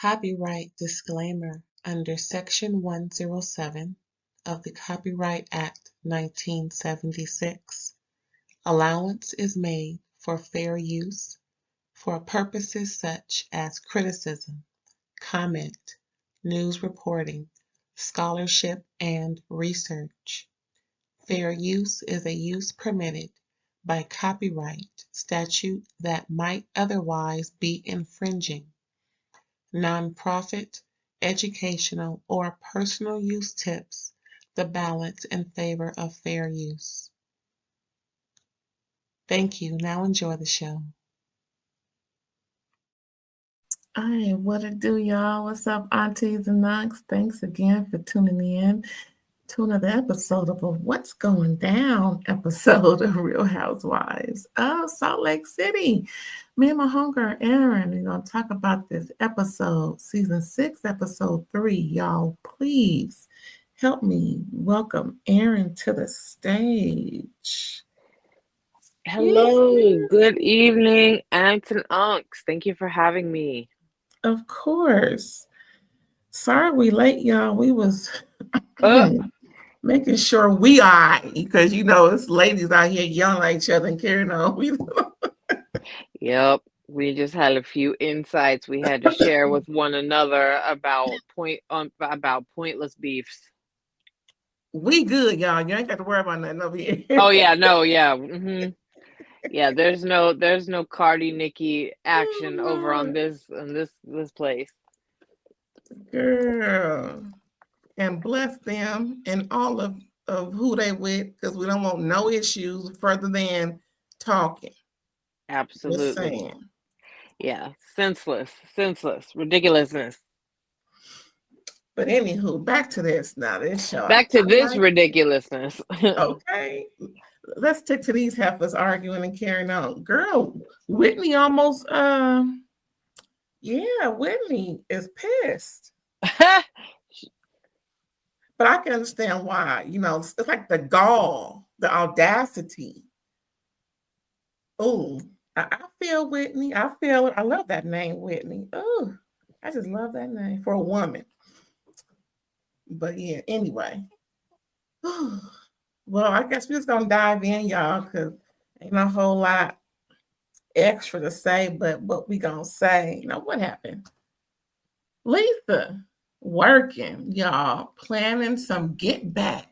Copyright disclaimer under Section 107 of the Copyright Act 1976. Allowance is made for fair use for purposes such as criticism, comment, news reporting, scholarship, and research. Fair use is a use permitted by copyright statute that might otherwise be infringing. Nonprofit, educational, or personal use tips the balance in favor of fair use. Thank you. Now enjoy the show. Hey, what it do, y'all? What's up, aunties and unks? Thanks again for tuning in to another episode of a What's Going Down episode of Real Housewives of Salt Lake City. Me and my homegirl, Erin, we're going to talk about this episode, season 6, episode 3. Y'all, please help me welcome Erin to the stage. Hello, good evening, aunts and unks. Thank you for having me. Of course. Sorry we late, y'all. We was making sure we are, because it's ladies out here yelling at each other and carrying on. Yep, we just had a few insights we had to share with one another about pointless beefs. We good, y'all. You ain't got to worry about nothing over here. Oh yeah, no, yeah. Yeah, there's no Cardi Nikki action over on this place. Girl. And bless them and all of who they with, because we don't want no issues further than talking. Absolutely. Just saying. Yeah, senseless, ridiculousness. But anywho, back to this now. This show. Back to this ridiculousness. Okay. Let's stick to these heifers arguing and carrying on. Girl, Whitney almost Whitney is pissed. But I can understand why. It's like the gall, the audacity. Oh, I feel Whitney. I feel it. I love that name, Whitney. Oh, I just love that name for a woman. But yeah, anyway. Well, I guess we're just going to dive in, y'all, because ain't a whole lot extra to say, but what we going to say. What happened? Lisa working, y'all, planning some get back.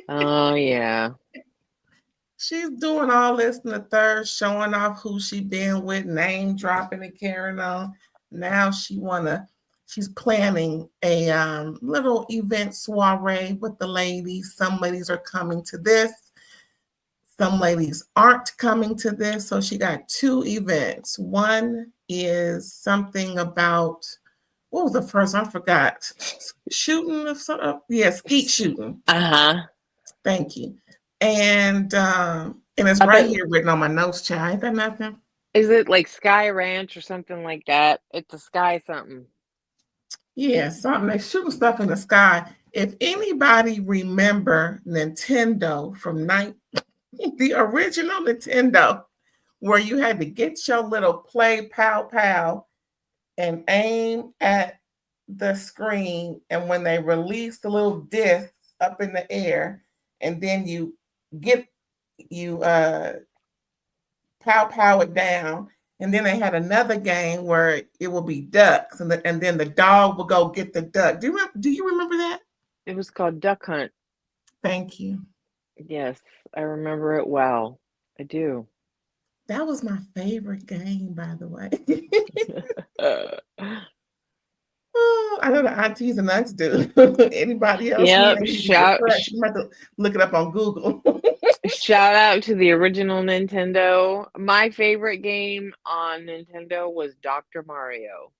Oh, yeah. She's doing all this in the third, showing off who she been with, name dropping and carrying on. Now she's planning a little event soiree with the ladies. Some ladies are coming to this. Some ladies aren't coming to this. So she got 2 events. One is something about, what was the first? I forgot. Shooting of something. Yeah, skeet shooting. Thank you. And it's right here written on my notes, child. Ain't that nothing? Is it like Sky Ranch or something like that? It's a sky something. Yeah, something. They're shooting stuff in the sky. If anybody remember Nintendo from the original Nintendo, where you had to get your little play pow and aim at the screen, and when they release the little disc up in the air, and then you pow it down, and then they had another game where it will be ducks, and then the dog will go get the duck. Do you remember that? It was called Duck Hunt. Thank you. Yes, I remember it well. I do. That was my favorite game, by the way. Oh, I know the aunties and unks do. Anybody else? Yep. You might have to look it up on Google. Shout out to the original Nintendo. My favorite game on Nintendo was Dr. Mario.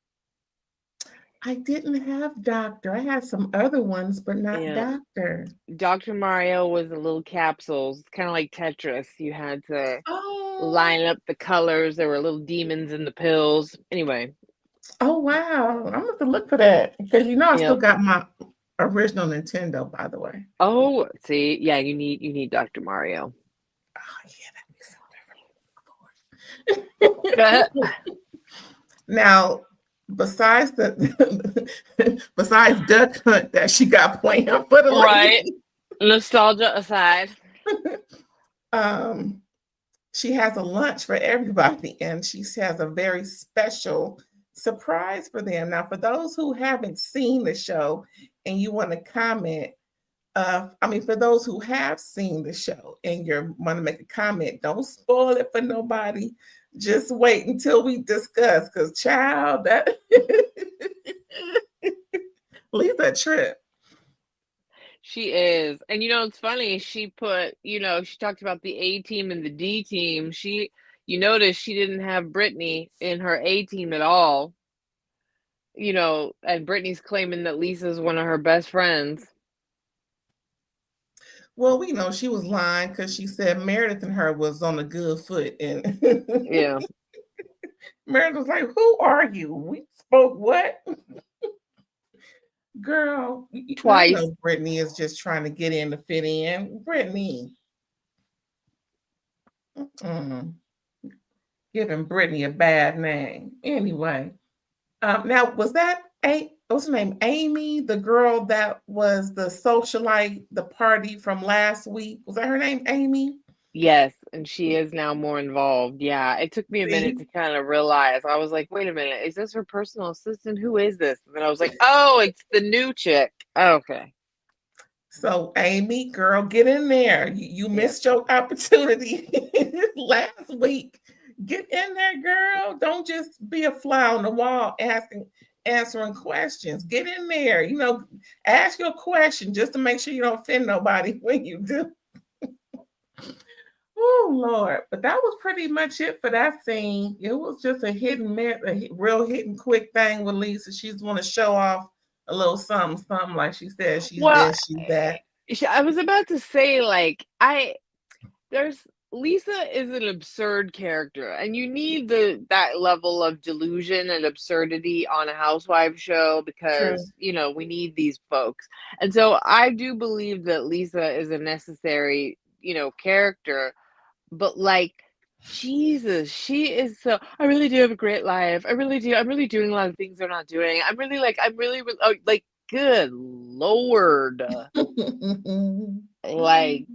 I didn't have Doctor. I had some other ones, but not Doctor. Dr. Mario was the little capsules, kind of like Tetris. You had to line up the colors. There were little demons in the pills. Anyway. Oh, wow. I'm going to look for that, because I still got my original Nintendo, by the way. Oh, see, yeah, you need Dr. Mario. Oh, yeah, that'd be so different. Now, besides besides Duck Hunt that she got planned for the Right. lady. Nostalgia aside. She has a lunch for everybody, and she has a very special surprise for them. Now, for those who haven't seen the show and you want to comment, for those who have seen the show and you want to make a comment, don't spoil it for nobody. Just wait until we discuss, because child, that Lisa trip. She is. And it's funny, she put, she talked about the A team and the D team. You notice she didn't have Brittany in her A team at all. And Brittany's claiming that Lisa's one of her best friends. Well, we know she was lying because she said Meredith and her was on a good foot. And yeah. Meredith was like, "Who are you? We spoke what?" Girl, twice. I know Brittany is just trying to get in to fit in. Brittany. Giving Brittany a bad name. Anyway. Now, was that what's her name? Amy, the girl that was the socialite, the party from last week. Was that her name, Amy? Yes, and she is now more involved. Yeah, it took me a minute to kind of realize. I was like, wait a minute, is this her personal assistant? Who is this? And then I was like, oh, it's the new chick. Okay. So, Amy, girl, get in there. You missed your opportunity last week. Get in there, girl. Don't just be a fly on the wall answering questions. Get in there. Ask your question just to make sure you don't offend nobody when you do. Oh, Lord. But that was pretty much it for that scene. It was just a real hit and quick thing with Lisa. She's want to show off a little something, like she said. She's this, she's that. I was about to say, Lisa is an absurd character, and you need that level of delusion and absurdity on a housewife show because, we need these folks. And so I do believe that Lisa is a necessary, character, but Jesus, she is so. I really do have a great life. I really do. I'm really doing a lot of things they're not doing. I'm really good Lord.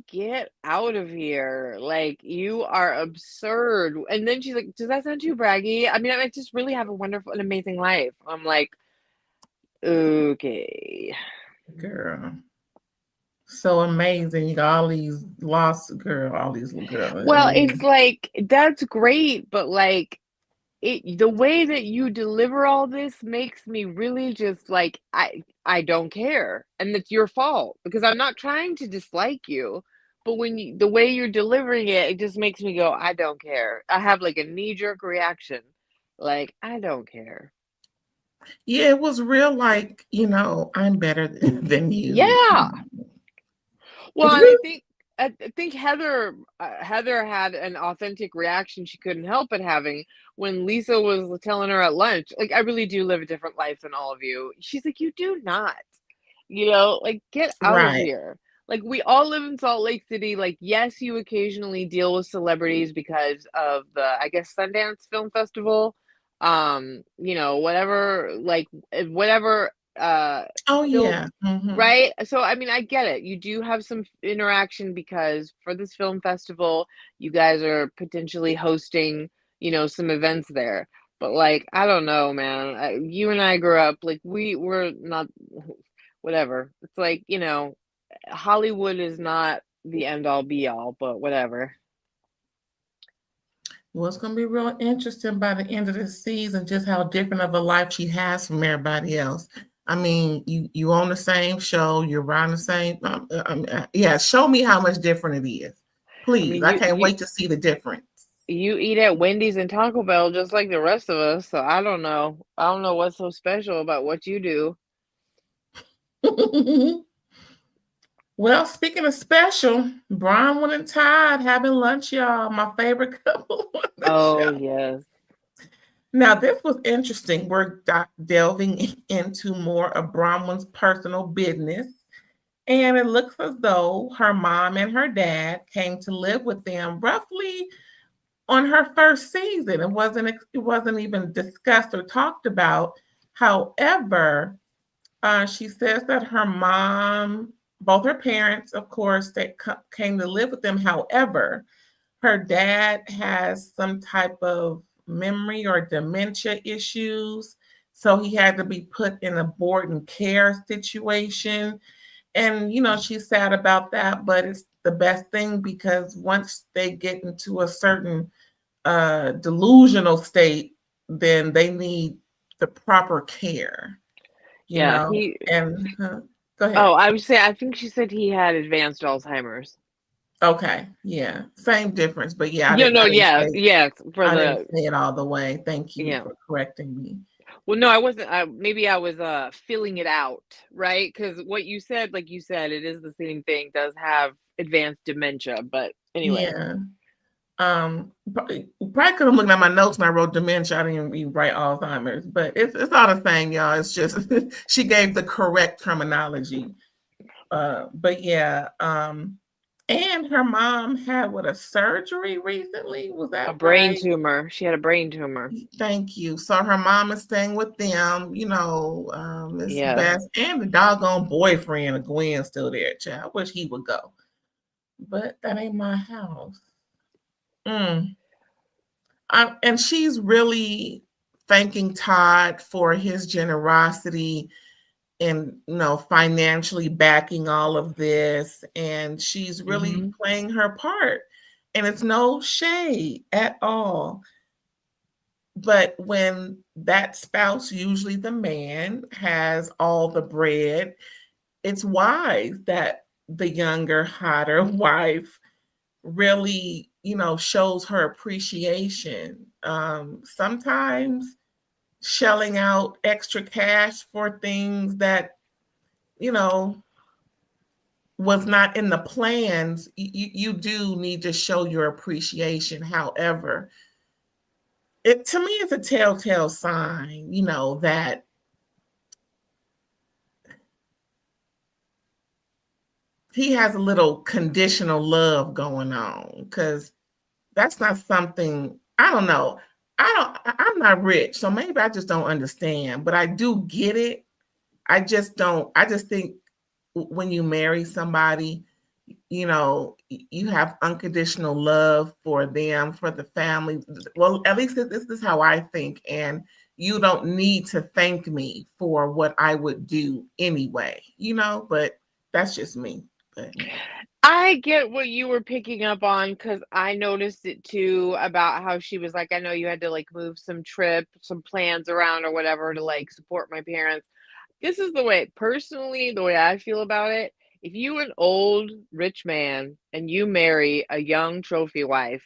Get out of here. You are absurd. And then she's like, does that sound too braggy? I mean, I just really have a wonderful and amazing life. I'm like, okay. Girl. So amazing. You got all these all these little girls. Well, it's that's great, but the way that you deliver all this makes me really just I don't care, and it's your fault because I'm not trying to dislike you, but the way you're delivering it just makes me go, I don't care. I have a knee-jerk reaction, I don't care. Yeah, it was real I'm better than you. Yeah. Well, and I think Heather had an authentic reaction she couldn't help but having when Lisa was telling her at lunch, I really do live a different life than all of you. She's like, you do not, get out of here. We all live in Salt Lake City. Yes, you occasionally deal with celebrities because of the, I guess, Sundance Film Festival. Whatever. Yeah. Mm-hmm. Right. So, I mean, I get it. You do have some interaction because for this film festival, you guys are potentially hosting, some events there. But I don't know, man. You and I grew up, we were not, whatever. It's Hollywood is not the end all be all, but whatever. Well, it's going to be real interesting by the end of the season, just how different of a life she has from everybody else. I mean, you on the same show, you're around the same. Show me how much different it is, please. I can't wait to see the difference. You eat at Wendy's and Taco Bell just like the rest of us, so I don't know. I don't know what's so special about what you do. Well, speaking of special, Bronwyn and Todd having lunch, y'all. My favorite couple. Oh, yes. Now, this was interesting. We're delving into more of Bronwyn's personal business. And it looks as though her mom and her dad came to live with them roughly on her first season. It wasn't even discussed or talked about However, she says that her mom, both her parents, of course, they came to live with them. However, her dad has some type of memory or dementia issues. So he had to be put in a board and care situation. And, she's sad about that, but it's the best thing because once they get into a certain delusional state, then they need the proper care, Yeah, and go ahead. oh, I would say, I think she said he had advanced Alzheimer's. Okay, yeah, same difference, but yeah, Yeah, no, I didn't yeah, say yes, for I didn't the, say it all the way. Thank you yeah. for correcting me. Well, no, I wasn't. Maybe I was filling it out, right? Because what you said, like you said, it is the same thing. Does have advanced dementia, but anyway. Yeah. Probably could have looked at my notes when I wrote dementia. I didn't even write Alzheimer's, but it's all the same, y'all. It's just she gave the correct terminology. But yeah, and her mom had a surgery recently. Was A that brain right? tumor. She had a brain tumor. Thank you. So her mom is staying with them. It's Yeah. best, and the doggone boyfriend of Gwen's still there. Child, I wish he would go, but that ain't my house. Mm. And she's really thanking Todd for his generosity and financially backing all of this, and she's really playing her part, and it's no shade at all. But when that spouse, usually the man, has all the bread, it's wise that the younger, hotter wife really, shows her appreciation. Sometimes shelling out extra cash for things that, was not in the plans, you do need to show your appreciation. However, to me, it's a telltale sign, that he has a little conditional love going on, because that's not something, I don't know. I'm not rich, so maybe I just don't understand, but I do get it. I just think when you marry somebody, you have unconditional love for them, for the family. Well, at least this is how I think. And you don't need to thank me for what I would do anyway, but that's just me. But I get what you were picking up on because I noticed it too about how she was like, I know you had to like move some plans around or whatever to like support my parents. This is the way I feel about it. If you an old rich man and you marry a young trophy wife,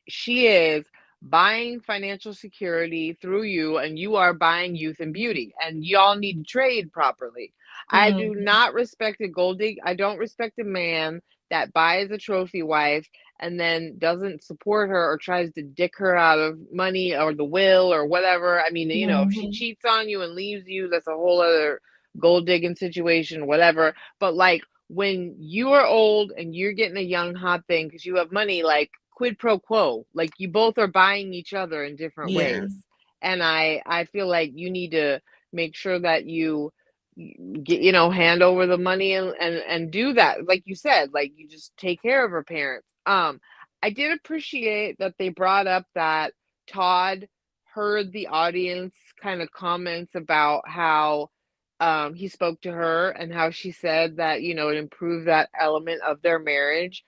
she is buying financial security through you, and you are buying youth and beauty, and y'all need to trade properly. I do not respect a gold dig. I don't respect a man that buys a trophy wife and then doesn't support her or tries to dick her out of money or the will or whatever. I mean, if she cheats on you and leaves you, that's a whole other gold digging situation, whatever. But like when you are old and you're getting a young hot thing because you have money, like quid pro quo, like you both are buying each other in different yeah. ways. And I feel like you need to make sure that you get, hand over the money and do that. Like you said, like you just take care of her parents. I did appreciate that they brought up that Todd heard the audience kind of comments about how he spoke to her and how she said that, it improved that element of their marriage.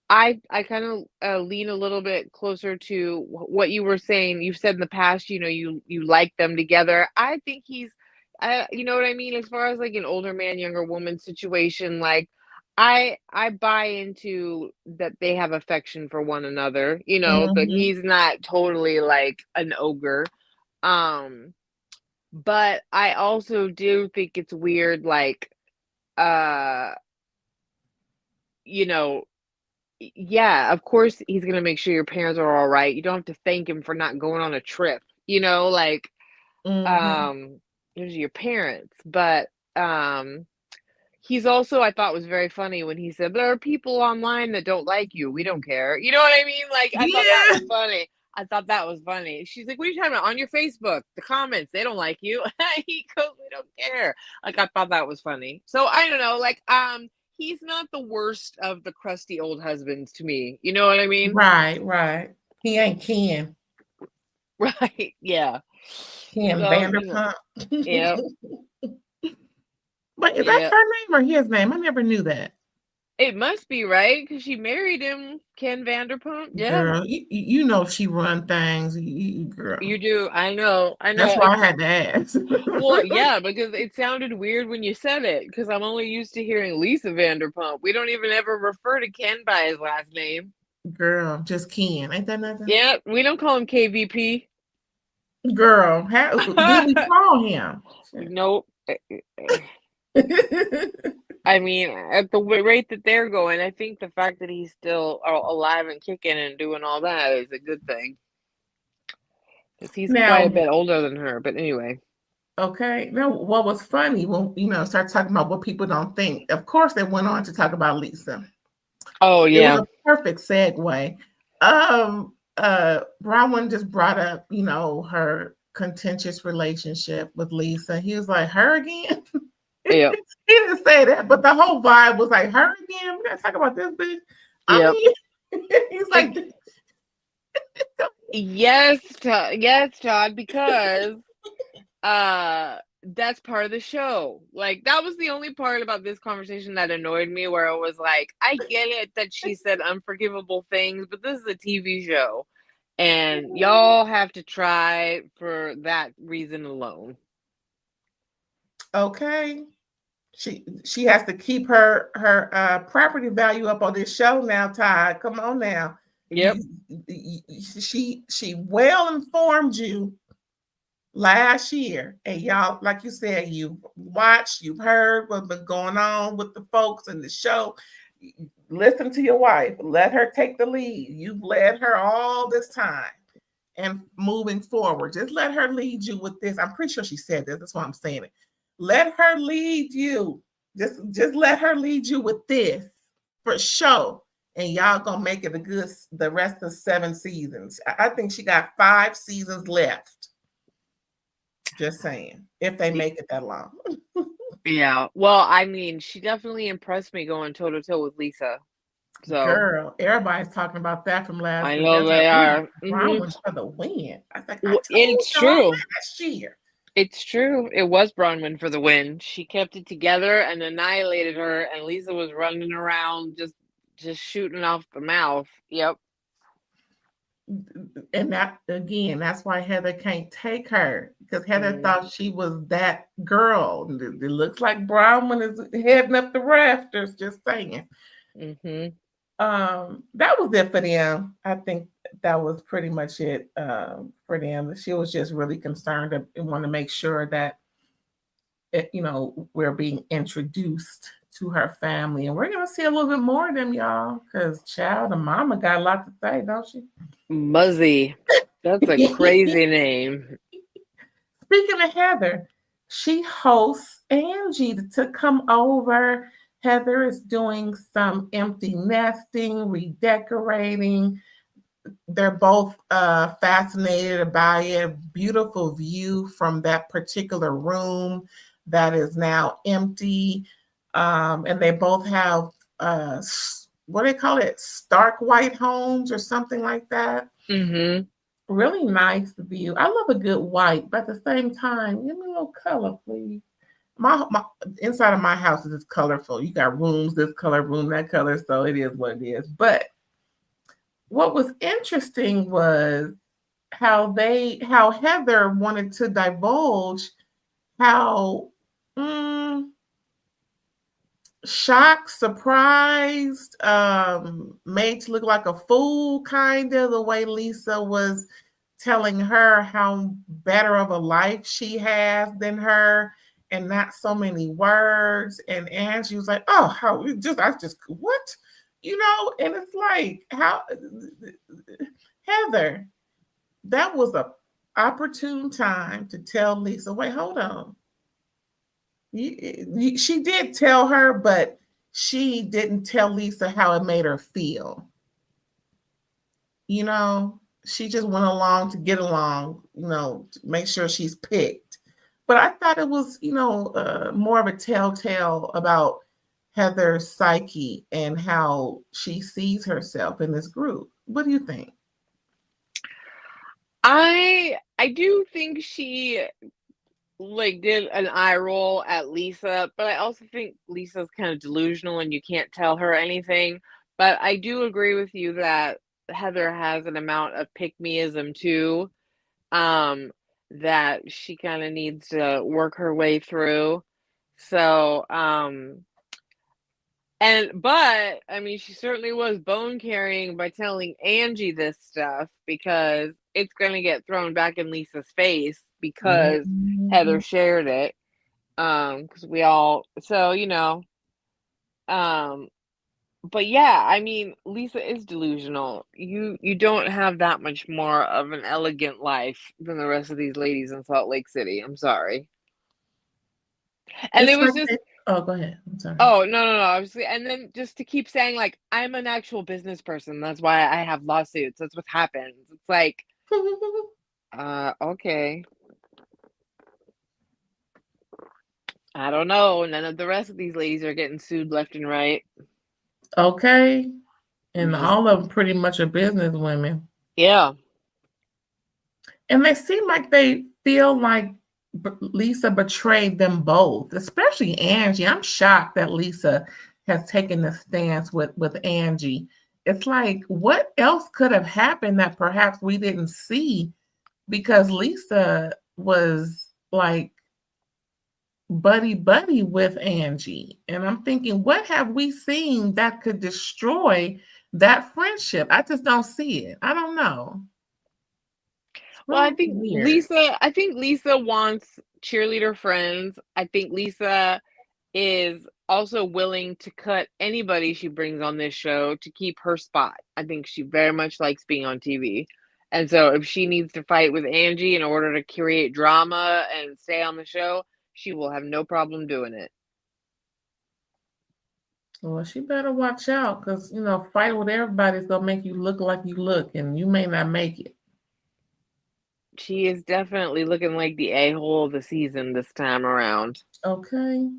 I kind of lean a little bit closer to what you were saying. You've said in the past, you like them together. I think you know what I mean? As far as like an older man, younger woman situation, like I buy into that they have affection for one another, that he's not totally like an ogre. But I also do think it's weird, like, uh, you know, yeah, of course he's gonna make sure your parents are all right. You don't have to thank him for not going on a trip, like, those are your parents. But he's also, I thought, was very funny when he said, there are people online that don't like you. We don't care. You know what I mean? Like, I thought that Yeah. was funny. I thought that was funny. She's like, "What are you talking about? On your Facebook, the comments, they don't like you." He goes, "We don't care." Like, I thought that was funny. So I don't know, like, he's not the worst of the crusty old husbands to me. You know what I mean? Right. He ain't Ken. Right. Yeah. Ken So, Vanderpump. yeah. But is that her name or his name? I never knew that. It must be, right? Because she married him, Ken Vanderpump. Yeah. Girl, you know she run things. Girl. You do. I know. That's why I had to ask. Well, yeah, because it sounded weird when you said it, because I'm only used to hearing Lisa Vanderpump. We don't even ever refer to Ken by his last name. Girl, just Ken. Ain't that nothing? Yeah, we don't call him KVP. Girl, do we call him? Nope. I mean, at the rate that they're going, I think the fact that he's still alive and kicking and doing all that is a good thing. Because he's quite a bit older than her. But anyway. Okay. Now, what was funny when, start talking about what people don't think, of course, they went on to talk about Lisa. Oh, yeah. It was a perfect segue. Bronwyn just brought up, her contentious relationship with Lisa. He was like, her again? Yeah. He didn't say that, but the whole vibe was like, her again? We gotta talk about this bitch. Yep. He's like, yes, Todd, because that's part of the show. Like, that was the only part about this conversation that annoyed me, where it was like, I get it that she said unforgivable things, but this is a TV show, and y'all have to try for that reason alone. Okay. She has to keep her property value up on this show now, Todd. Come on now. Yep. She well informed you last year, and y'all, like you said, you watched, you've heard what's been going on with the folks in the show. Listen to your wife. Let her take the lead. You've led her all this time, and moving forward, just let her lead you with this. I'm pretty sure she said this. That's why I'm saying it. Let her lead you. Just let her lead you with this for sure. And y'all gonna make it the rest of 7 seasons. I think she got 5 seasons left. Just saying, if they make it that long. Yeah. Well, I mean, she definitely impressed me going toe to toe with Lisa. So, girl, everybody's talking about that from last week. I know they are. Bronwyn for the win. I was like, it's true. Last year. It's true. It was Bronwyn for the win. She kept it together and annihilated her, and Lisa was running around just shooting off the mouth. Yep. And that, again, that's why Heather can't take her, because Heather thought she was that girl. It looks like Bronwyn is heading up the rafters, just saying. Mm-hmm. That was it for them. I think that was pretty much it for them. She was just really concerned and want to make sure that we're being introduced to her family, and we're gonna see a little bit more of them, y'all, because child, the mama got a lot to say, don't she? Muzzy. That's a crazy name. Speaking of Heather, she hosts Angie to come over. Heather is doing some empty nesting, redecorating. They're both fascinated by it. Beautiful view from that particular room that is now empty. And they both have, what do they call it? Stark white homes or something like that. Mm-hmm. Really nice view. I love a good white, but at the same time, give me a little color, please. My inside of my house is colorful. You got rooms this color, room that color, so it is what it is. But what was interesting was how Heather wanted to divulge how shocked, surprised, made to look like a fool, kind of the way Lisa was telling her how better of a life she has than her, and not so many words. And Angie was like, "Oh, I just what?" And it's like, how, Heather, that was a opportune time to tell Lisa, wait, hold on. She did tell her, but she didn't tell Lisa how it made her feel. she just went along to get along, to make sure she's picked. But I thought it was, more of a telltale about Heather's psyche and how she sees herself in this group. What do you think? I do think she like did an eye roll at Lisa, but I also think Lisa's kind of delusional and you can't tell her anything. But I do agree with you that Heather has an amount of pick-meism too, that she kind of needs to work her way through. So, but I mean, she certainly was bone carrying by telling Angie this stuff because it's going to get thrown back in Lisa's face because Heather shared it. Because we all, so, but yeah, I mean, Lisa is delusional. You don't have that much more of an elegant life than the rest of these ladies in Salt Lake City. I'm sorry. And It's it was like just, oh, go ahead. I'm sorry. oh, no, obviously. And then just to keep saying, like, I'm an actual business person. That's why I have lawsuits. That's what happens. It's like, okay. I don't know. None of the rest of these ladies are getting sued left and right. Okay. And all of them pretty much are business women. Yeah. And they seem like they feel like Lisa betrayed them both, especially Angie. I'm shocked that Lisa has taken the stance with Angie. It's like, what else could have happened that perhaps we didn't see? Because Lisa was like buddy with Angie. And I'm thinking, what have we seen that could destroy that friendship? I just don't see it. I don't know. Well, Really weird. I think Lisa wants cheerleader friends. I think Lisa is also willing to cut anybody she brings on this show to keep her spot. I think she very much likes being on TV. And so if she needs to fight with Angie in order to create drama and stay on the show, she will have no problem doing it. Well, she better watch out because, fighting with everybody is going to make you look like you look, and you may not make it. She is definitely looking like the a-hole of the season this time around. Okay.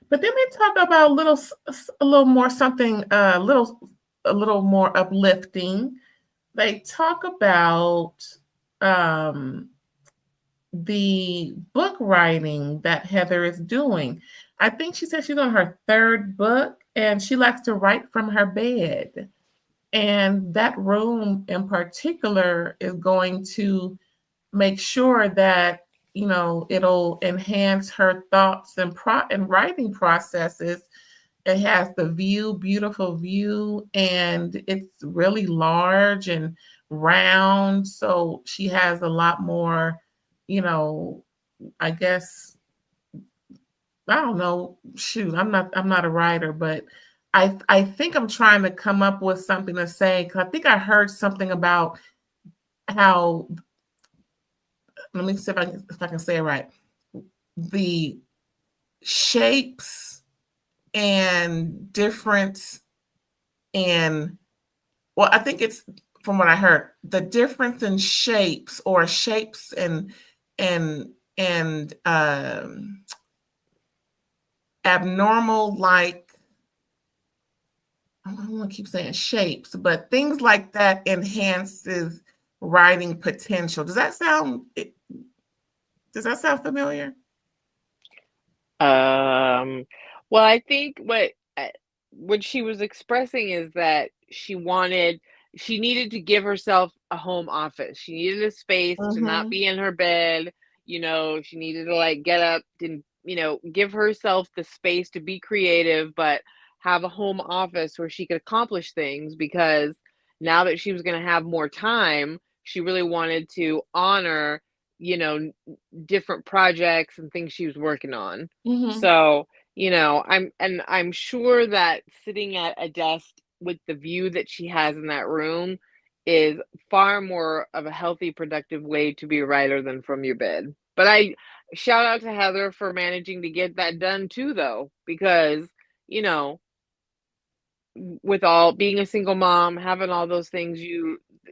But then they talk about a little more something, a little more uplifting. They talk about the book writing that Heather is doing. I think she said she's on her third book and she likes to write from her bed. And that room in particular is going to make sure that, it'll enhance her thoughts and writing processes. It has the beautiful view, and it's really large and round. So she has a lot more, I guess, I don't know. Shoot, I'm not a writer, but I think I'm trying to come up with something to say because I think I heard something about how. Let me see if I can say it right. The shapes and difference in, well, I think it's from what I heard, the difference in shapes or shapes and abnormal, like, I don't want to keep saying shapes, but things like that enhances writing potential. Does that sound familiar? Well, I think what she was expressing is that she needed to give herself a home office. She needed a space to not be in her bed. She needed to like get up and, give herself the space to be creative, but have a home office where she could accomplish things because now that she was going to have more time, she really wanted to honor, different projects and things she was working on. So, I'm sure that sitting at a desk with the view that she has in that room is far more of a healthy, productive way to be a writer than from your bed. But I shout out to Heather for managing to get that done too, though, because, with all being a single mom, having all those things,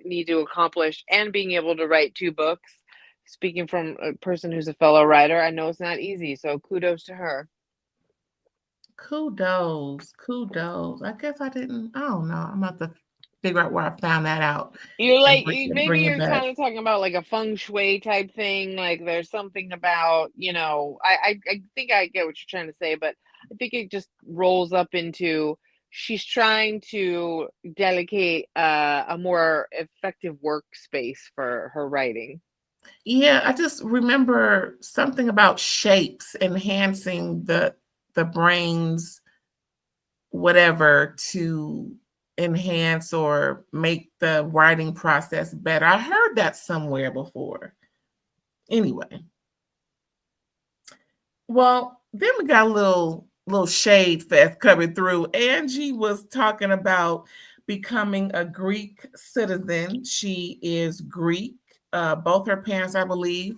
need to accomplish, and being able to write 2 books. Speaking from a person who's a fellow writer, I know it's not easy, so kudos to her. Kudos. I guess I don't know. I'm about to figure out where I found that out. You're And like, bring maybe it you're back. kind of talking about like a feng shui type thing. Like there's something about, I think I get what you're trying to say, but I think it just rolls up into she's trying to delegate a more effective workspace for her writing. Yeah, I just remember something about shapes enhancing the brain's whatever to enhance or make the writing process better. I heard that somewhere before. Anyway. Well, then we got a little shade fest coming through. Angie was talking about becoming a Greek citizen. She is Greek, both her parents, I believe,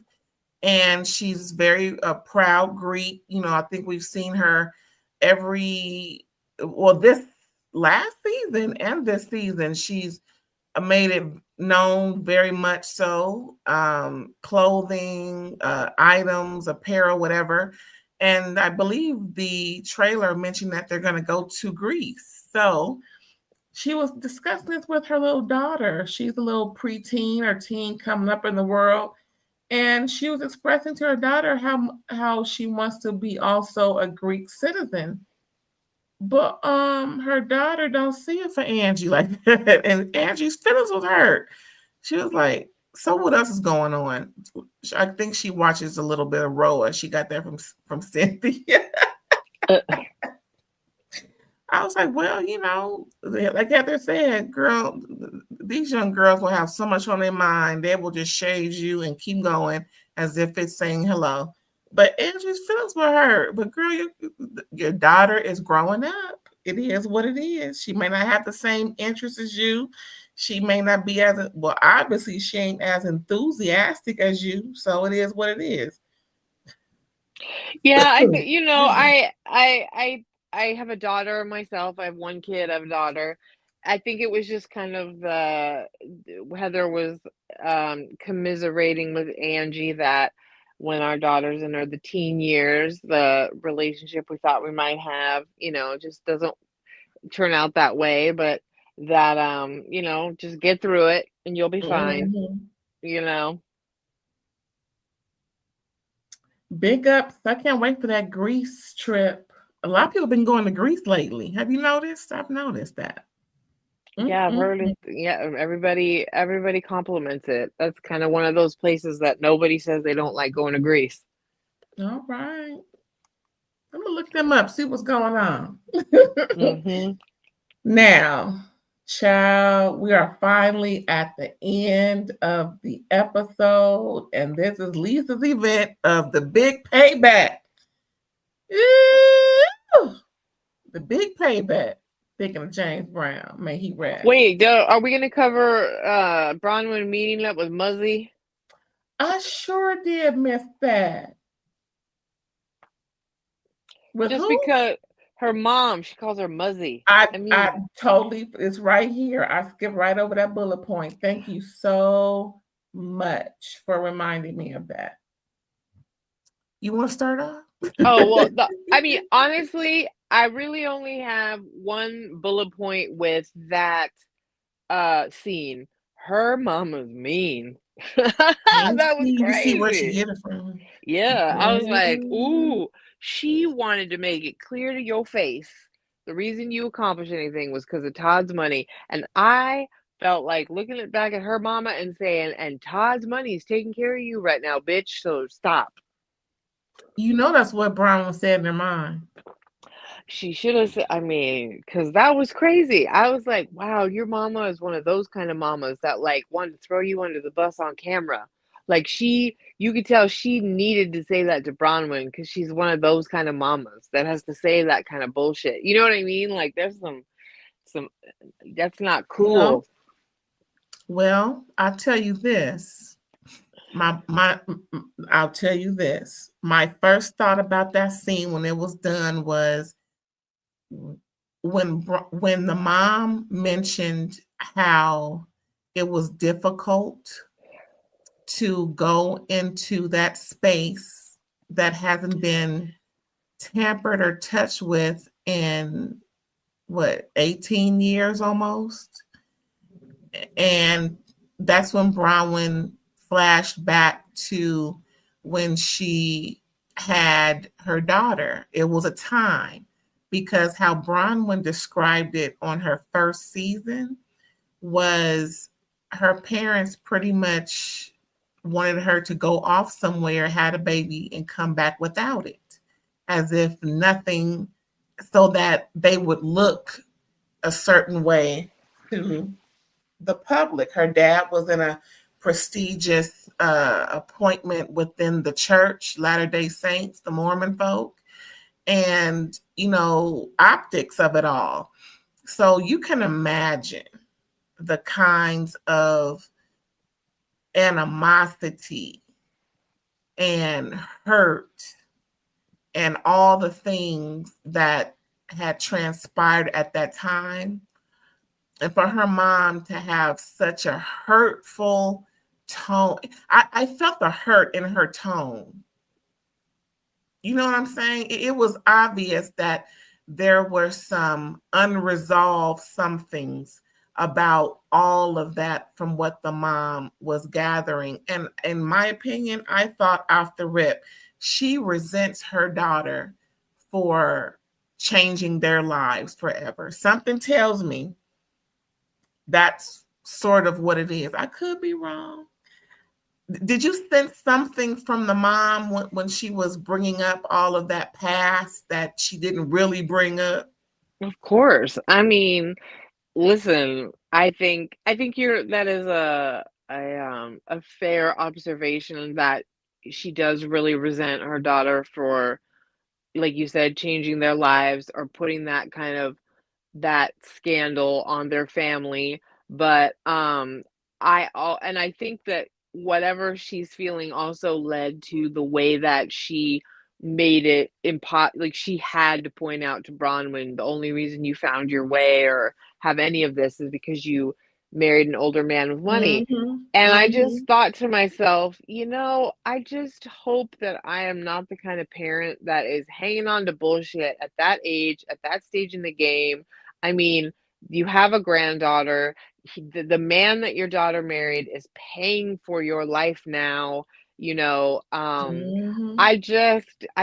and she's very proud Greek. I think we've seen her this last season and this season, she's made it known very much so. Clothing, items, apparel, whatever. And I believe the trailer mentioned that they're going to go to Greece. So she was discussing this with her little daughter. She's a little preteen or teen coming up in the world. And she was expressing to her daughter how she wants to be also a Greek citizen. But her daughter don't see it for Angie like that. And Angie's feelings was hurt. She was like, so what else is going on? I think she watches a little bit of Roa. She got that from Cynthia. I was like, well, like Heather said, girl, these young girls will have so much on their mind. They will just shade you and keep going as if it's saying hello. But Angie's feelings were hurt. But girl, your daughter is growing up. It is what it is. She may not have the same interests as you. She may not be obviously she ain't as enthusiastic as you. So it is what it is. Yeah, I have a daughter myself. I have one kid, I have a daughter. I think it was just kind of Heather was commiserating with Angie that when our daughter's in the teen years, the relationship we thought we might have, just doesn't turn out that way, but that just get through it and you'll be fine. Big ups. I can't wait for that Greece trip. A lot of people have been going to Greece lately. Have you noticed? I've noticed that. Yeah, I've heard it. Yeah, everybody compliments it. That's kind of one of those places that nobody says they don't like going to Greece. All right. I'm gonna look them up, see what's going on. Mm-hmm. Now, child, we are finally at the end of the episode, and this is Lisa's event of the big payback. Ew! The big payback. Thinking of James Brown, may he rest. Wait, are we gonna cover Bronwyn meeting up with Muzzy? I sure did miss that. With just who? Because her mom, she calls her Muzzy. I totally, it's right here. I skipped right over that bullet point. Thank you so much for reminding me of that. You want to start off? Oh, well, honestly, I really only have one bullet point with that scene. Her mama's mean. That was crazy. You see where she get it from. Yeah, I was like, ooh, she wanted to make it clear to your face the reason you accomplished anything was because of Todd's money. And I felt like looking back at her mama and saying, and Todd's money is taking care of you right now, bitch, so stop. That's what Brown said in her mind. She should have said, because that was crazy. I was like, wow, your mama is one of those kind of mamas that like wanted to throw you under the bus on camera. Like you could tell she needed to say that to Bronwyn because she's one of those kind of mamas that has to say that kind of bullshit. You know what I mean? Like there's some that's not cool. Well, I'll tell you this. I'll tell you this. My first thought about that scene when it was done was when the mom mentioned how it was difficult to go into that space that hasn't been tampered or touched with in what, 18 years almost. And that's when Bronwyn flashed back to when she had her daughter. It was a time, because how Bronwyn described it on her first season was her parents pretty much wanted her to go off somewhere, had a baby, and come back without it, as if nothing, so that they would look a certain way to the public. Her dad was in a prestigious appointment within the church, Latter-day Saints, the Mormon folk, and, optics of it all. So you can imagine the kinds of animosity and hurt and all the things that had transpired at that time. And for her mom to have such a hurtful tone, I felt the hurt in her tone. You know what I'm saying? It was obvious that there were some unresolved somethings about all of that from what the mom was gathering. And in my opinion, I thought off the rip, she resents her daughter for changing their lives forever. Something tells me that's sort of what it is. I could be wrong. Did you sense something from the mom when she was bringing up all of that past that she didn't really bring up? Of course. I mean, listen, I think that is a fair observation, that she does really resent her daughter for, like you said, changing their lives or putting that scandal on their family. But I think that whatever she's feeling also led to the way that she made it like she had to point out to Bronwyn, the only reason you found your way or have any of this is because you married an older man with money. Mhm, And I just mhm, thought to myself, I just hope that I am not the kind of parent that is hanging on to bullshit at that age, at that stage in the game. I mean, you have a granddaughter. The man that your daughter married is paying for your life now. You know, mhm. I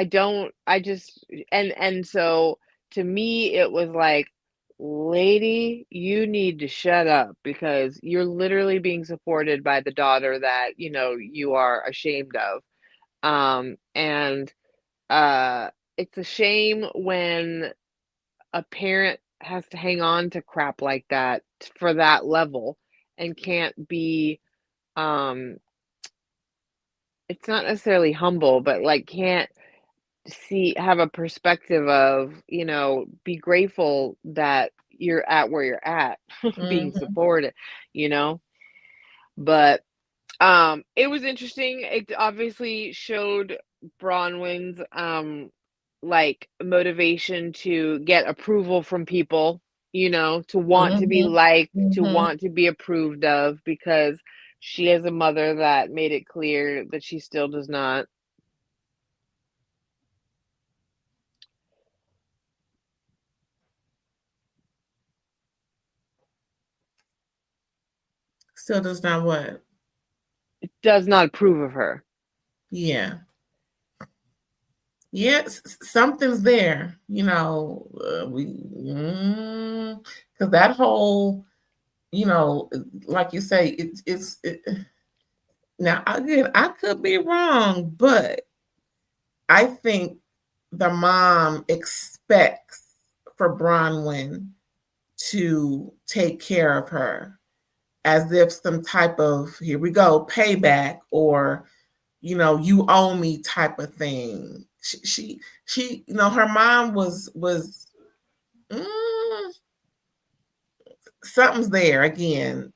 don't, I just, and so to me, it was like, lady, you need to shut up because you're literally being supported by the daughter that, you are ashamed of. And it's a shame when a parent has to hang on to crap like that for that level and can't be, um, it's not necessarily humble, but like can't have a perspective of, be grateful that you're at where you're at, being Mhm. supported, you know? But it was interesting. It obviously showed Bronwyn's like motivation to get approval from people, to want to be Mhm, liked, to mhm. want to be approved of, because she has a mother that made it clear that she still does not. Still does not what? Does not approve of her. Yeah. Yes, something's there, because that whole, like you say, now again, I could be wrong, but I think the mom expects for Bronwyn to take care of her as if some type of, here we go, payback, or you owe me type of thing. She her mom was mm, something's there again.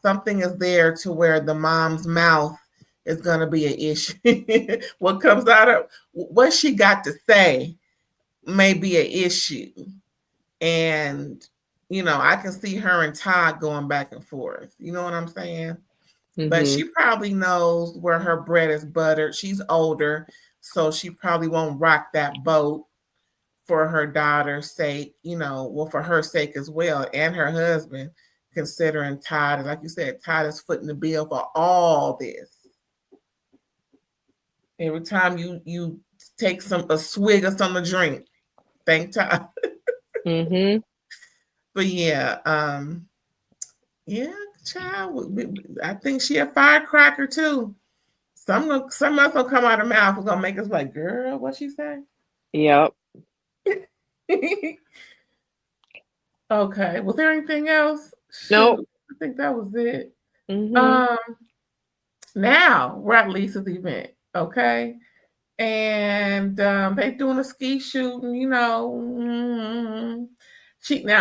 Something is there to where the mom's mouth is going to be an issue. What comes out of what she got to say may be an issue, and I can see her and Todd going back and forth. You know what I'm saying? But Mm-hmm. she probably knows where her bread is buttered. She's older, so she probably won't rock that boat for her daughter's sake, well, for her sake as well, and her husband, considering Todd, like you said, Todd is footing the bill for all this. Every time you take a swig of something to drink, thank Todd. Mm-hmm. But yeah, child, I think she a firecracker too. Some else will come out of her mouth is gonna make us like, girl, what she say? Yep. Okay. Was there anything else? Nope. Shoot, I think that was it. Mm-hmm. Now we're at Lisa's event, okay? And they doing a ski shooting, Now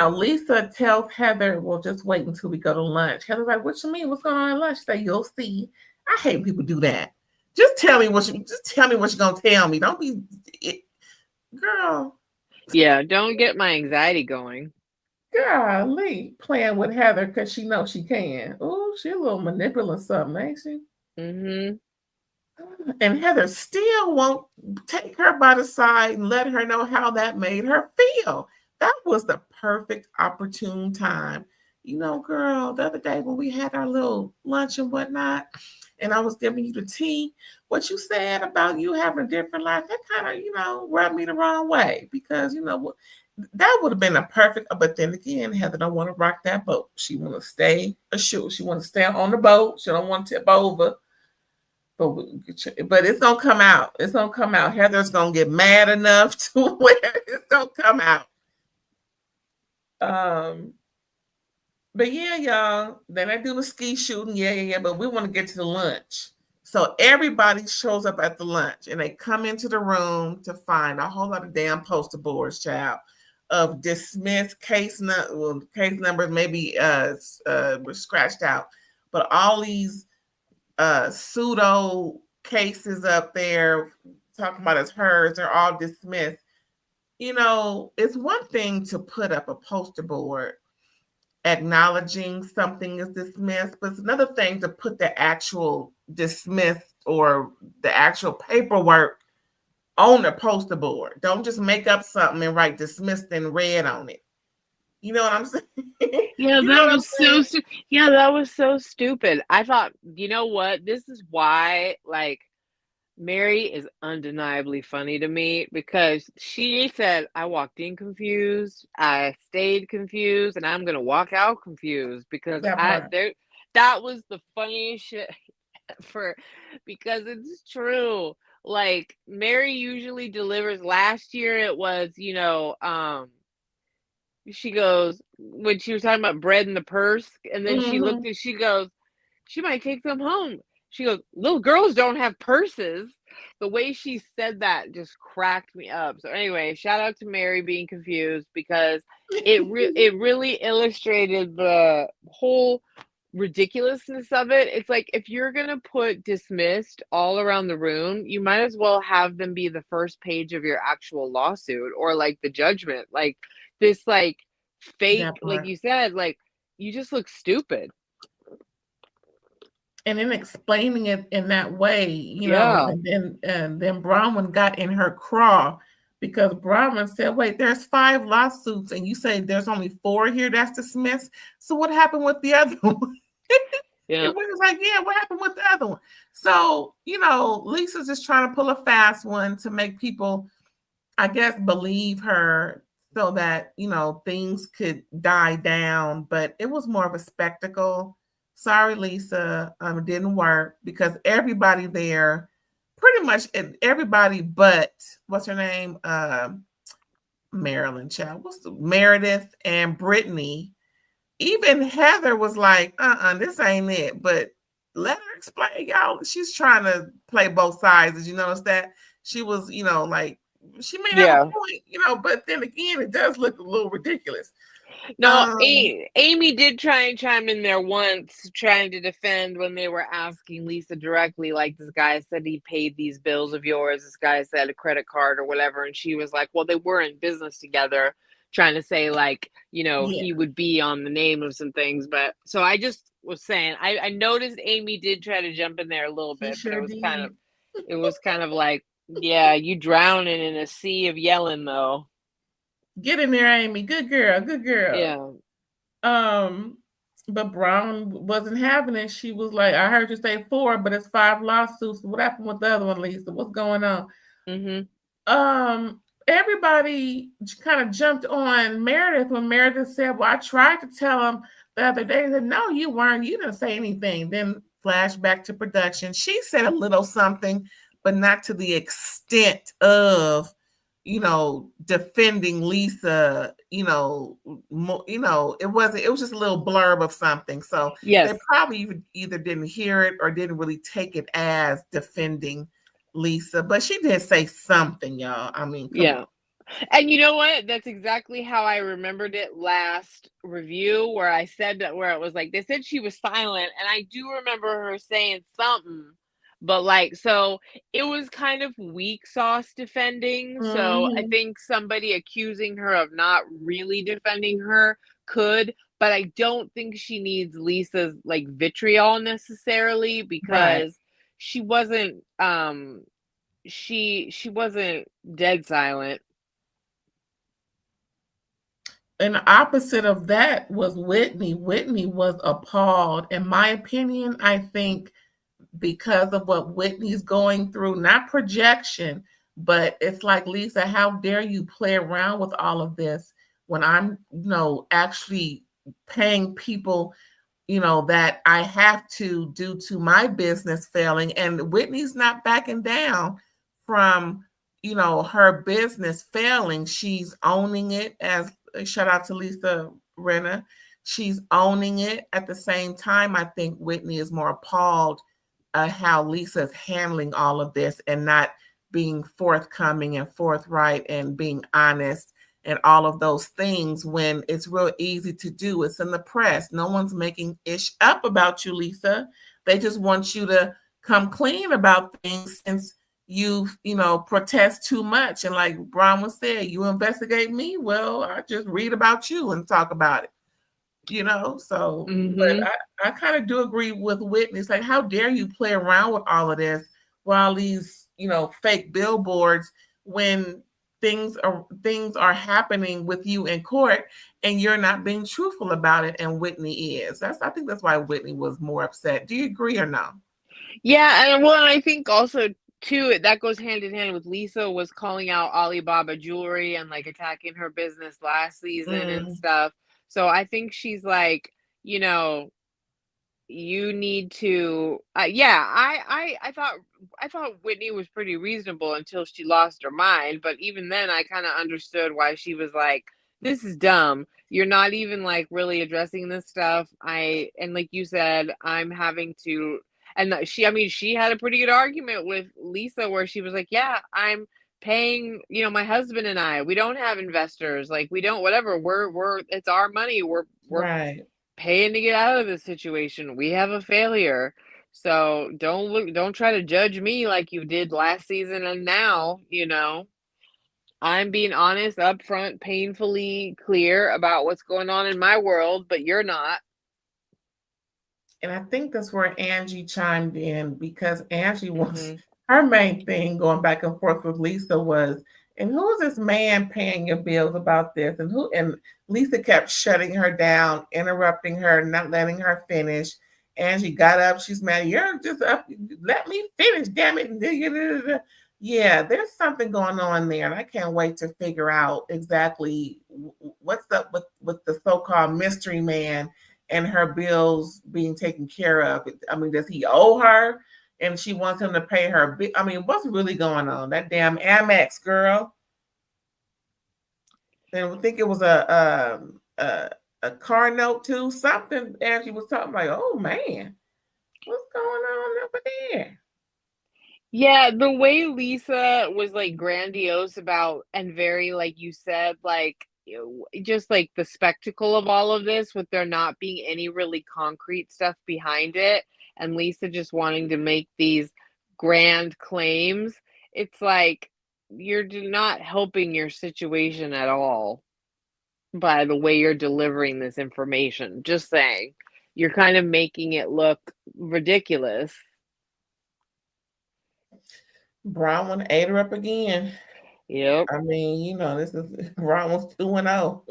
Lisa tells Heather, well, just wait until we go to lunch. Heather's like, what you mean? What's going on at lunch? She said, you'll see. I hate when people do that. Just tell me what you're gonna tell me. Don't be girl. Yeah, don't get my anxiety going. Golly, playing with Heather because she knows she can. Oh, she a little manipulative something, ain't she? Mm-hmm. And Heather still won't take her by the side and let her know how that made her feel. That was the perfect opportune time. Girl, the other day when we had our little lunch and whatnot, and I was giving you the tea, what you said about you having a different life, that kind of, rubbed me the wrong way because, that would have been a perfect, but then again, Heather don't want to rock that boat. She want to stay ashore. She want to stay on the boat. She don't want to tip over. But it's gonna come out. It's gonna come out. Heather's gonna get mad enough to where it's gonna come out. But yeah, y'all. Then I do the ski shooting. Yeah. But we want to get to the lunch. So everybody shows up at the lunch and they come into the room to find a whole lot of damn poster boards, child, of dismissed case numbers maybe were scratched out. But all these pseudo cases up there talking about as hers, they're all dismissed. It's one thing to put up a poster board acknowledging something is dismissed, but it's another thing to put the actual dismissed or the actual paperwork on the poster board. Don't just make up something and write dismissed in red on it. You know what I'm saying? Yeah, that was so yeah, that was so stupid. I thought, you know what? This is why, like, Mary is undeniably funny to me because she said, I walked in confused, I stayed confused, and I'm gonna walk out confused because that was the funniest shit because it's true. Like, Mary usually delivers. Last year it was, she goes, when she was talking about bread in the purse, and then she looked and she goes, she might take them home. She goes, little girls don't have purses. The way she said that just cracked me up. So anyway, shout out to Mary being confused because it really illustrated the whole ridiculousness of it. It's like, if you're gonna put dismissed all around the room, you might as well have them be the first page of your actual lawsuit or like the judgment. Like this, like fake, like you said, like you just look stupid. And then explaining it in that way, and then Bronwyn got in her craw because Bronwyn said, wait, there's 5 lawsuits and you say there's only 4 here that's dismissed. So what happened with the other one? Yeah. It was like, yeah, what happened with the other one? So, Lisa's just trying to pull a fast one to make people, I guess, believe her so that, things could die down. But it was more of a spectacle. Sorry, Lisa, it didn't work because everybody there, pretty much everybody but, what's her name? Marilyn Child. Meredith and Brittany. Even Heather was like, this ain't it. But let her explain, y'all. She's trying to play both sides. Did you notice that? She was, like, she may have a point, but then again, it does look a little ridiculous. No, Amy did try and chime in there once, trying to defend when they were asking Lisa directly, like, this guy said he paid these bills of yours. This guy said a credit card or whatever. And she was like, well, they were in business together. trying to say like, Yeah. he would be on the name of some things. But so I just was saying, I noticed Amy did try to jump in there a little bit, but Sure it was kind of like, yeah, you drowning in a sea of yelling though. Get in there, Amy. Good girl. Good girl. Yeah. But Brown wasn't having it. She was like, I heard you say 4, but it's 5 lawsuits. What happened with the other one, Lisa? What's going on? Everybody kind of jumped on Meredith when Meredith said, well, I tried to tell him the other day. They said, no, you weren't. You didn't say anything. Then flashback to production. She said a little something, but not to the extent of, defending Lisa, it was just a little blurb of something. So Yes. they probably either didn't hear it or didn't really take it as defending Lisa, but she did say something, y'all. I mean, come on. And you know what? That's exactly how I remembered it last review, where I said that, where it was like, they said she was silent, and I do remember her saying something, but like, so it was kind of weak sauce defending. So I think somebody accusing her of not really defending her could, but I don't think she needs Lisa's like vitriol necessarily, because she wasn't she wasn't dead silent. And the opposite of that was Whitney. Whitney was appalled. In my opinion, I think because of what Whitney's going through, not projection, but it's like, Lisa, how dare you play around with all of this when I'm, actually paying people, that I have to due to my business failing. And Whitney's not backing down from, her business failing. She's owning it, as shout out to Lisa Rinna. She's owning it. At the same time, I think Whitney is more appalled at how Lisa's handling all of this and not being forthcoming and forthright and being honest and all of those things, when it's real easy to do. It's in the press. No one's making ish up about you, Lisa. They just want you to come clean about things, since you've, protest too much. And like Brahma said, you investigate me, well, I just read about you and talk about it. So, but I kind of do agree with Whitney. It's like, how dare you play around with all of this while these, fake billboards, when things are happening with you in court and you're not being truthful about it, and Whitney is. I think that's why Whitney was more upset. Do you agree or no? Yeah, and I think also too, that goes hand in hand with Lisa was calling out Alibaba Jewelry and like attacking her business last season and stuff. So I think she's like, you need to I thought Whitney was pretty reasonable until she lost her mind, but even then I kind of understood why she was like, this is dumb. You're not even like really addressing this stuff. And like you said, I'm having to, and she had a pretty good argument with Lisa where she was like, yeah, I'm paying, my husband and we don't have investors, like we don't, whatever, we're it's our money, we're right. paying to get out of this situation. We have a failure. So don't try to judge me like you did last season and now, I'm being honest, upfront, painfully clear about what's going on in my world, but you're not. And I think that's where Angie chimed in, because Angie was her main thing going back and forth with Lisa was, and who is this man paying your bills about this? And Lisa kept shutting her down, interrupting her, not letting her finish. Angie got up. She's mad. You're just up. Let me finish, damn it. Yeah, there's something going on there. And I can't wait to figure out exactly what's up with the so-called mystery man and her bills being taken care of. I mean, does he owe her? And she wants him to pay her. I mean, what's really going on? That damn Amex girl. And I think it was a car note too. Something Angie was talking like, oh man, what's going on over there? Yeah, the way Lisa was like grandiose about, and very, like you said, like just like the spectacle of all of this with there not being any really concrete stuff behind it, and Lisa just wanting to make these grand claims. It's like you're not helping your situation at all. by the way you're delivering this information. Just saying. You're kind of making it look ridiculous. Bronwyn ate her up again. Yep. I mean, this is Bronwyn's 2-0.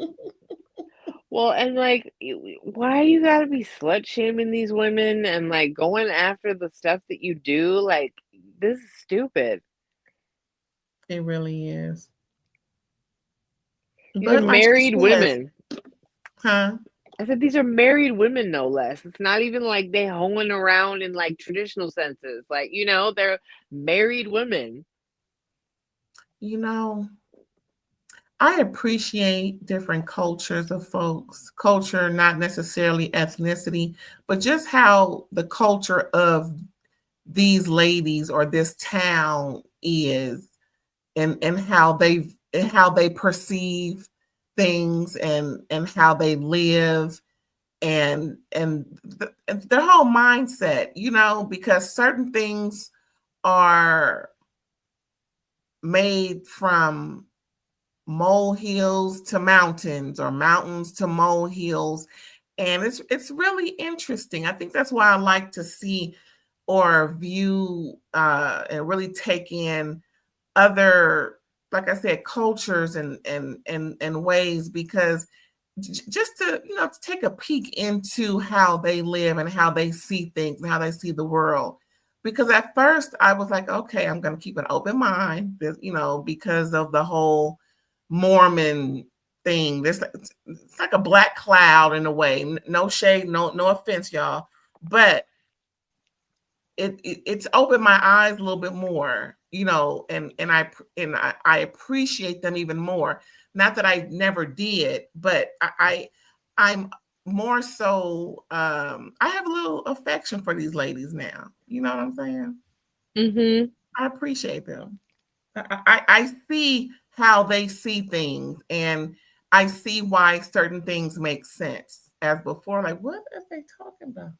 Well, and like, why you gotta be slut shaming these women and like going after the stuff that you do? Like, this is stupid. It really is. These are Like she married says, women. huh? I said these are married women, no less. It's not even like they hoeing around in like traditional senses. Like, they're married women. I appreciate different cultures of folks. Culture, not necessarily ethnicity, but just how the culture of these ladies or this town is, and how they perceive things, and how they live, and their whole mindset, because certain things are made from molehills to mountains, or mountains to molehills, and it's really interesting. I think that's why I like to see or view, and really take in other, like I said, cultures and ways, because just to take a peek into how they live and how they see things and how they see the world. Because at first I was like, okay, I'm going to keep an open mind, because of the whole Mormon thing. It's like a black cloud in a way. No shade, no offense, y'all, but it's opened my eyes a little bit more, and I appreciate them even more. Not that I never did, but I'm more so, I have a little affection for these ladies now. You know what I'm saying? Mm-hmm. I appreciate them. I see how they see things, and I see why certain things make sense. As before, like, what are they talking about?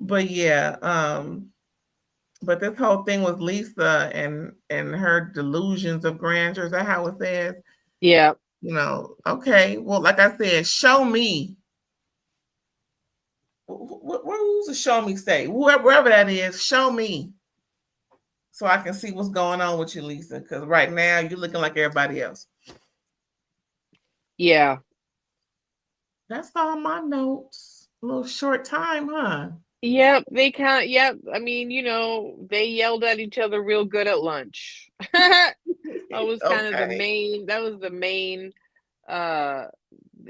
But yeah, but this whole thing with Lisa and her delusions of grandeur, is that how it says? Yeah. Okay, well, like I said, show me. Who's the show me say? Wherever that is, show me, so I can see what's going on with you, Lisa. Because right now you're looking like everybody else. Yeah. That's all my notes. A little short time, huh? Yep, yep. I mean, they yelled at each other real good at lunch. That was kind of Okay. that was the main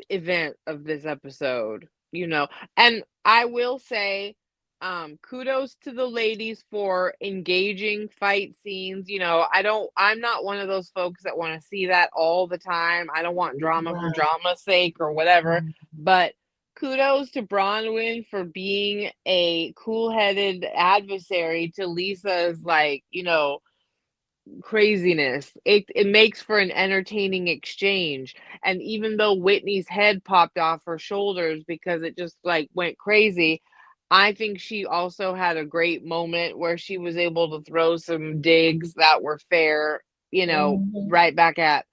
event of this episode, And I will say, kudos to the ladies for engaging fight scenes. I'm not one of those folks that want to see that all the time. I don't want drama for Right. drama's sake or whatever, but kudos to Bronwyn for being a cool-headed adversary to Lisa's, like, craziness. It makes for an entertaining exchange. And even though Whitney's head popped off her shoulders because it just like went crazy, I think she also had a great moment where she was able to throw some digs that were fair, right back at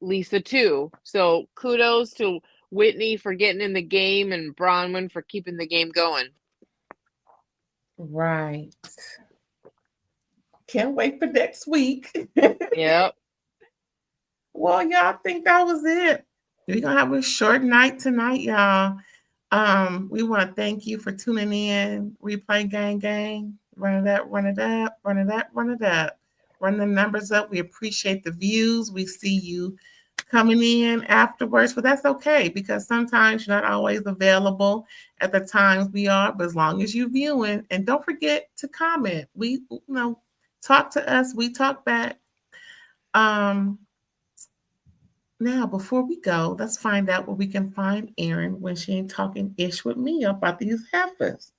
Lisa too. So kudos to Whitney for getting in the game and Bronwyn for keeping the game going. Right. Can't wait for next week. Yep. Well, y'all, I think that was it. We're gonna have a short night tonight, y'all. We want to thank you for tuning in. Replay gang. Run it up, run it up, run it up, run it up. Run the numbers up. We appreciate the views. We see you coming in afterwards, but that's okay, because sometimes you're not always available at the times we are, but as long as you're viewing, and don't forget to comment. We talk to us, we talk back. Now, before we go, let's find out where we can find Erin when she ain't talking ish with me about these heifers.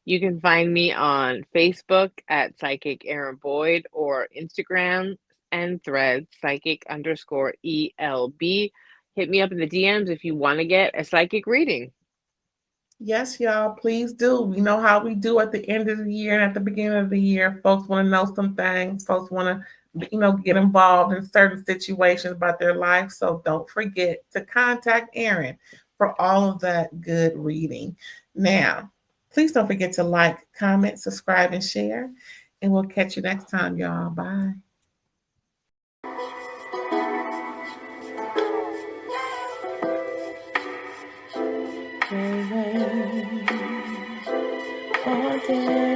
You can find me on Facebook at Psychic Erin Boyd, or Instagram and Threads Psychic_ELB. Hit me up in the DMs if you want to get a psychic reading. Yes, y'all, please do. You know how we do at the end of the year and at the beginning of the year. Folks want to know some things. Folks want to get involved in certain situations about their life. So don't forget to contact Erin for all of that good reading. Now, please don't forget to like, comment, subscribe, and share. And we'll catch you next time, y'all. Bye. All day.